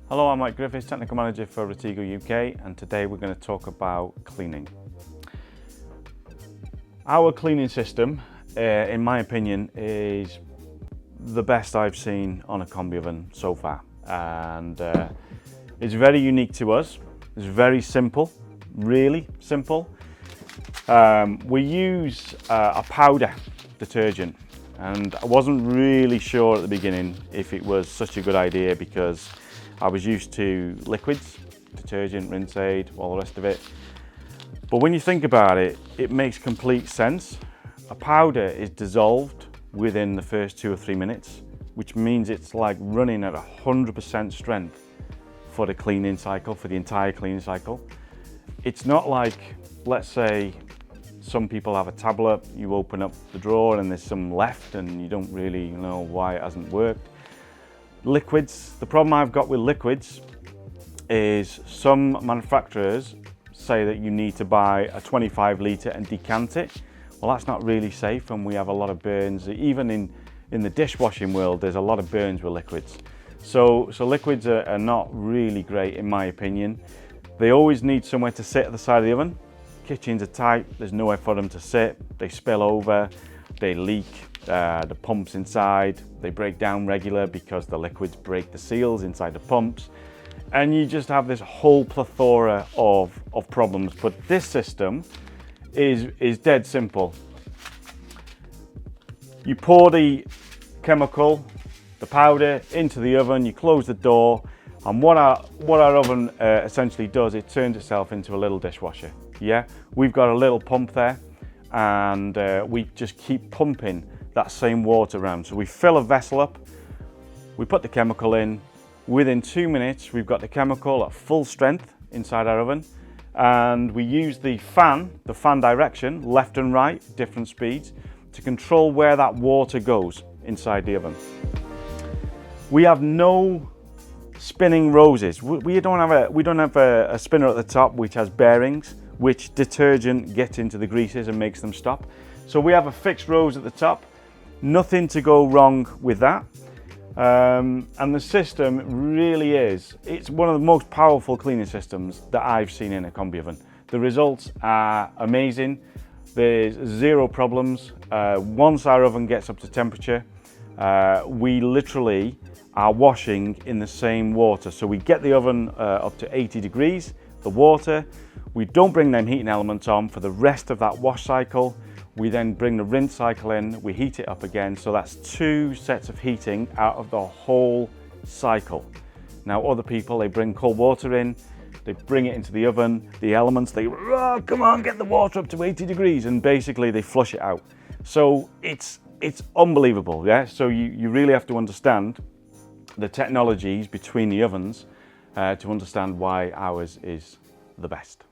Hello, I'm Mike Griffiths, Technical Manager for Retigo UK, and today we're going to talk about cleaning. Our cleaning system, in my opinion, is the best I've seen on a combi oven so far, and it's very unique to us. It's very simple, really simple. We use a powder detergent, and I wasn't really sure at the beginning if it was such a good idea because I was used to liquids, detergent, rinse aid, all the rest of it. But when you think about it, it makes complete sense. A powder is dissolved within the first 2 or 3 minutes, which means it's like running at 100% strength for the cleaning cycle, for the entire cleaning cycle. It's not like, let's say, some people have a tablet, you open up the drawer and there's some left and you don't really know why it hasn't worked. Liquids, the problem I've got with liquids is some manufacturers say that you need to buy a 25 litre and decant it. Well, that's not really safe, and we have a lot of burns. Even in the dishwashing world, there's a lot of burns with liquids. So liquids are not really great in my opinion. They always need somewhere to sit at the side of the oven. Kitchens are tight, there's nowhere for them to sit. They spill over, they leak. The pumps inside, they break down regular because the liquids break the seals inside the pumps, and you just have this whole plethora of problems. But this system is dead simple. You pour the chemical, the powder, into the oven, you close the door, and what our oven essentially does, it turns itself into a little dishwasher. Yeah, we've got a little pump there, and we just keep pumping that same water around. So we fill a vessel up, we put the chemical in, within 2 minutes we've got the chemical at full strength inside our oven, and we use the fan direction, left and right, different speeds, to control where that water goes inside the oven. We have no spinning roses. We don't have a spinner at the top which has bearings, which detergent gets into the greases and makes them stop. So we have a fixed rose at the top. Nothing to go wrong with that. And the system really it's one of the most powerful cleaning systems that I've seen in a combi oven. The results are amazing. There's zero problems. Once our oven gets up to temperature, we literally are washing in the same water. So we get the oven up to 80 degrees, the water. We don't bring them heating elements on for the rest of that wash cycle. We then bring the rinse cycle in, we heat it up again, so that's 2 sets of heating out of the whole cycle. Now other people, they bring cold water in, they bring it into the oven, the elements, oh, come on, get the water up to 80 degrees, and basically they flush it out. So it's unbelievable, yeah? So you really have to understand the technologies between the ovens to understand why ours is the best.